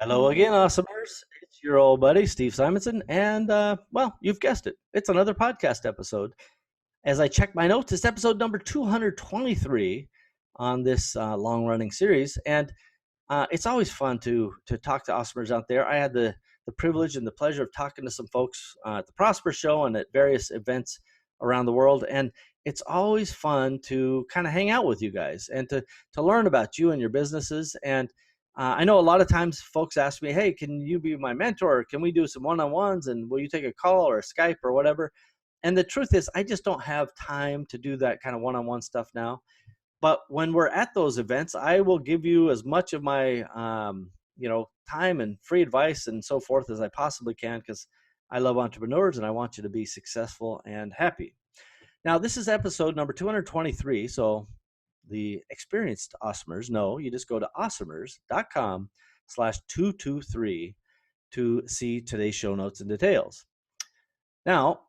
Hello again, awesomers. It's your old buddy, Steve Simonson. And, well, you've guessed it. It's another podcast episode. As I check my notes, it's episode number 223 on this long running series. And it's always fun to talk to awesomers out there. I had the privilege and the pleasure of talking to some folks at the Prosper Show and at various events around the world. And it's always fun to kind of hang out with you guys and to learn about you and your businesses. And I know a lot of times folks ask me, hey, can you be my mentor? Can we do some one-on-ones? And will you take a call or a Skype or whatever? And the truth is, I just don't have time to do that kind of one-on-one stuff now. But when we're at those events, I will give you as much of my time and free advice and so forth as I possibly can, because I love entrepreneurs and I want you to be successful and happy. Now, this is episode number 223. So the experienced awesomers know you just go to awesomers.com/223 to see today's show notes and details. Now,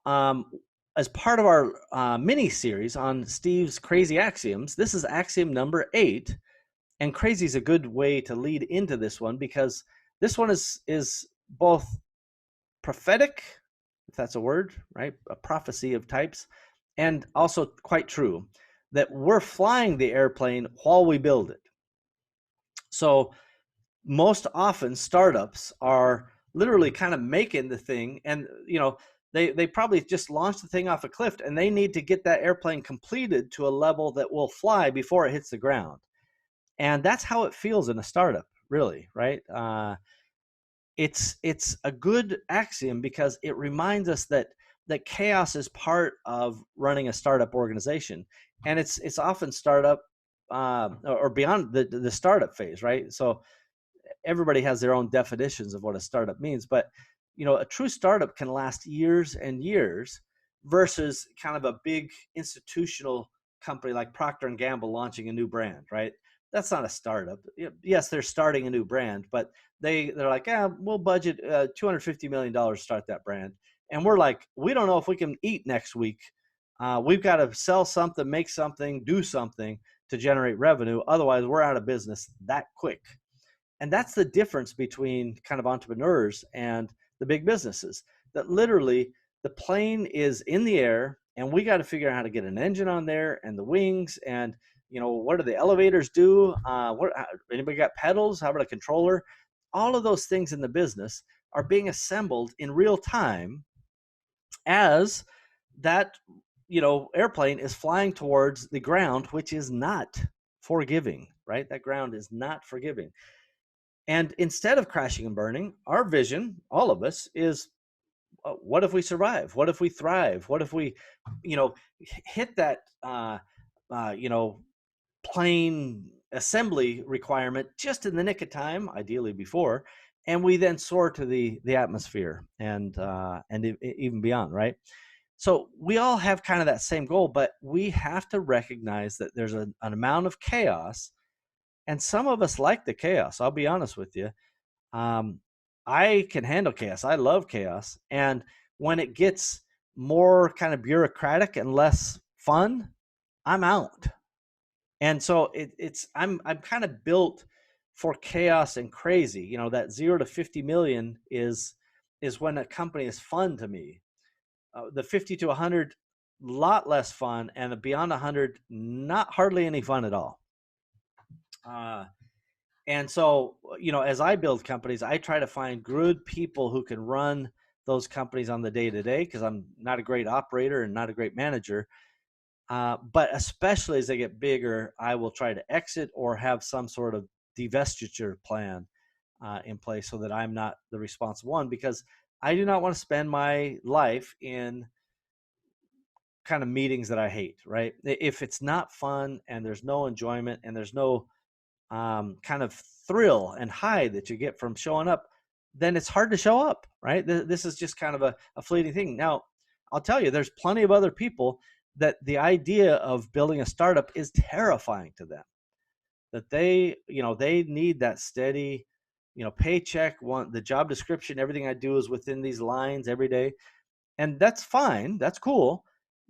as part of our mini series on Steve's crazy axioms, this is axiom number 8. And crazy is a good way to lead into this one, because this one is both prophetic, if that's a word, right? A prophecy of types, and also quite true, that we're flying the airplane while we build it. So most often startups are literally kind of making the thing, and they probably just launched the thing off a cliff, and they need to get that airplane completed to a level that will fly before it hits the ground. And that's how it feels in a startup, really, right? It's a good axiom because it reminds us that chaos is part of running a startup organization, and it's often startup or beyond the startup phase, right? So everybody has their own definitions of what a startup means, but a true startup can last years and years versus kind of a big institutional company like Procter and Gamble launching a new brand, right? That's not a startup. Yes, they're starting a new brand, but they're like, we'll budget $250 million to start that brand. And we're like, we don't know if we can eat next week. We've got to sell something, make something, do something to generate revenue. Otherwise, we're out of business that quick. And that's the difference between kind of entrepreneurs and the big businesses, that literally the plane is in the air and we got to figure out how to get an engine on there and the wings and what do the elevators do? Anybody got pedals? How about a controller? All of those things in the business are being assembled in real time as that airplane is flying towards the ground, which is not forgiving, right? That ground is not forgiving. And instead of crashing and burning, our vision, all of us, is what if we survive? What if we thrive? What if we, hit that, plane assembly requirement just in the nick of time, ideally before, and we then soar to the atmosphere and even beyond, right? So we all have kind of that same goal, but we have to recognize that there's an amount of chaos, and some of us like the chaos. I'll be honest with you. I can handle chaos. I love chaos, and when it gets more kind of bureaucratic and less fun, I'm out. And so I'm kind of built for chaos and crazy. That 0 to 50 million is when a company is fun to me. The 50 to 100, lot less fun, and the beyond 100, not hardly any fun at all. And so, as I build companies, I try to find good people who can run those companies on the day to day, because I'm not a great operator and not a great manager. But especially as they get bigger, I will try to exit or have some sort of divestiture plan in place so that I'm not the responsible one, because I do not want to spend my life in kind of meetings that I hate, right? If it's not fun and there's no enjoyment and there's no kind of thrill and high that you get from showing up, then it's hard to show up, right? This is just kind of a fleeting thing. Now, I'll tell you, there's plenty of other people that the idea of building a startup is terrifying to them, that they need that steady, paycheck, the job description, everything I do is within these lines every day. And that's fine. That's cool.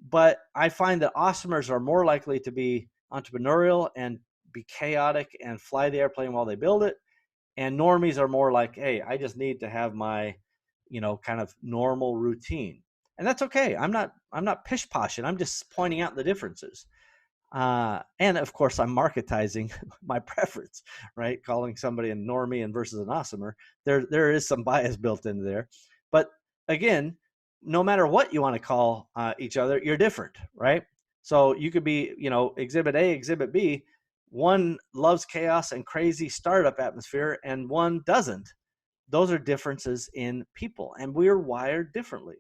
But I find that awesomers are more likely to be entrepreneurial and be chaotic and fly the airplane while they build it. And normies are more like, hey, I just need to have my, kind of normal routine. And that's okay. I'm not pish-poshing. I'm just pointing out the differences. And of course, I'm marketizing my preference, right? Calling somebody a normie and versus an awesomer. There is some bias built into there. But again, no matter what you want to call each other, you're different, right? So you could be, exhibit A, exhibit B. One loves chaos and crazy startup atmosphere, and one doesn't. Those are differences in people, and we're wired differently.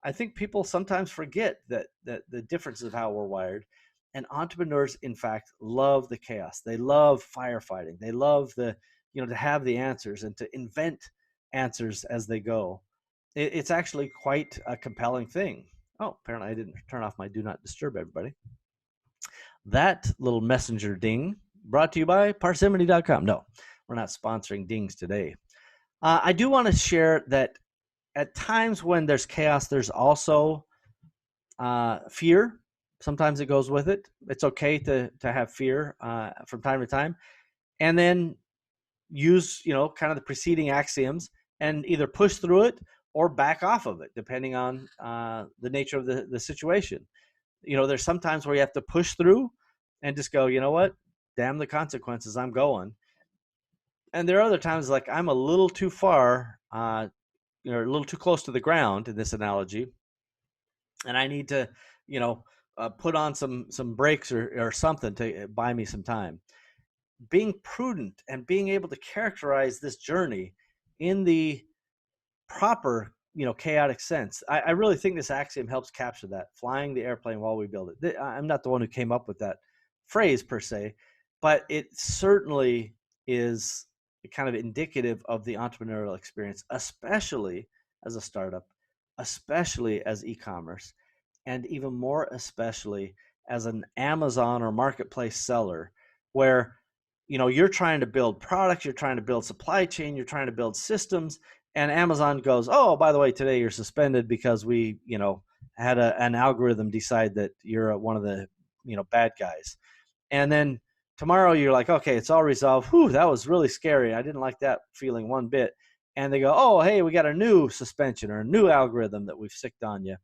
I think people sometimes forget that the difference of how we're wired. And entrepreneurs, in fact, love the chaos. They love firefighting. They love to have the answers and to invent answers as they go. It's actually quite a compelling thing. Oh, apparently I didn't turn off my do not disturb, everybody. That little messenger ding brought to you by parsimony.com. No, we're not sponsoring dings today. I do want to share that at times when there's chaos, there's also fear. Sometimes it goes with it. It's okay to have fear from time to time, and then use kind of the preceding axioms and either push through it or back off of it, depending on the nature of the situation. There's some times where you have to push through and just go, you know what, damn the consequences, I'm going. And there are other times like I'm a little too far, a little too close to the ground in this analogy, and I need to, put on some brakes or something to buy me some time. Being prudent and being able to characterize this journey in the proper, chaotic sense. I really think this axiom helps capture that. Flying the airplane while we build it. I'm not the one who came up with that phrase per se, but it certainly is kind of indicative of the entrepreneurial experience, especially as a startup, especially as e-commerce, and even more especially as an Amazon or marketplace seller, where you're trying to build products, you're trying to build supply chain, you're trying to build systems, and Amazon goes, oh, by the way, today you're suspended because we had an algorithm decide that you're one of the bad guys. And then tomorrow you're like, okay, it's all resolved. Whew, that was really scary. I didn't like that feeling one bit. And they go, oh, hey, we got a new suspension or a new algorithm that we've sicked on you.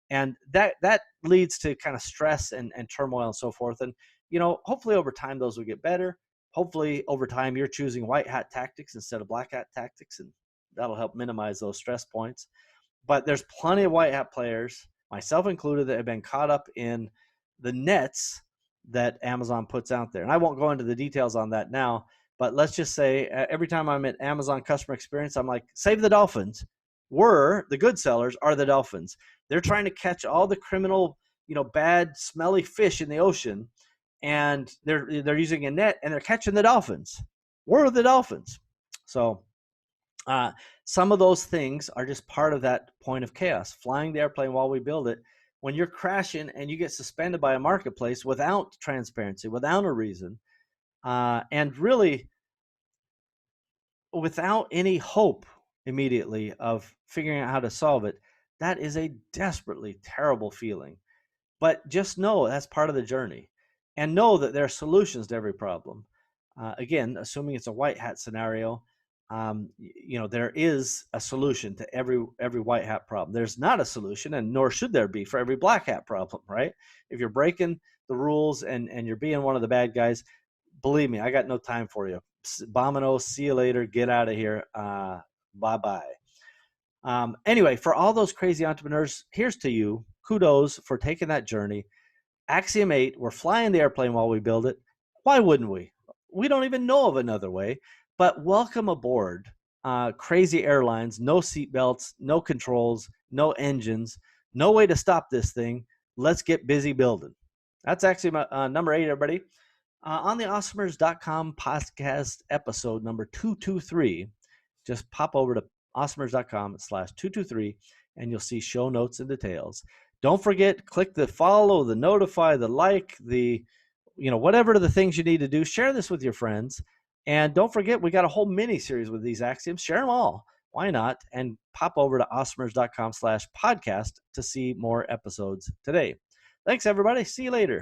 And that leads to kind of stress and turmoil and so forth. And hopefully over time those will get better. Hopefully over time you're choosing white hat tactics instead of black hat tactics, and that'll help minimize those stress points. But there's plenty of white hat players, myself included, that have been caught up in the nets that Amazon puts out there. And I won't go into the details on that now, but let's just say every time I'm at Amazon customer experience, I'm like, save the dolphins. We're the good sellers are the dolphins. They're trying to catch all the criminal, bad, smelly fish in the ocean, and they're using a net and they're catching the dolphins. We're the dolphins. So some of those things are just part of that point of chaos. Flying the airplane while we build it. When you're crashing and you get suspended by a marketplace without transparency, without a reason, and really without any hope immediately of figuring out how to solve it, that is a desperately terrible feeling. But just know that's part of the journey, and know that there are solutions to every problem. Again, assuming it's a white hat scenario, there is a solution to every white hat problem. There's not a solution, and nor should there be, for every black hat problem, right? If you're breaking the rules and you're being one of the bad guys, believe me, I got no time for you. Bomino, see you later, get out of here, bye-bye. Anyway, for all those crazy entrepreneurs, here's to you. Kudos for taking that journey. Axiom 8, we're flying the airplane while we build it. Why wouldn't we? We don't even know of another way, but welcome aboard. Crazy airlines, no seatbelts, no controls, no engines, no way to stop this thing. Let's get busy building. That's Axiom number 8, everybody. On the awesomers.com podcast episode number 223, just pop over to awesomers.com/223 and you'll see show notes and details. Don't forget, click the follow, the notify, the like, the whatever the things you need to do. Share this with your friends. And don't forget, we got a whole mini series with these axioms. Share them all. Why not? And pop over to awesomers.com/podcast to see more episodes today. Thanks, everybody. See you later.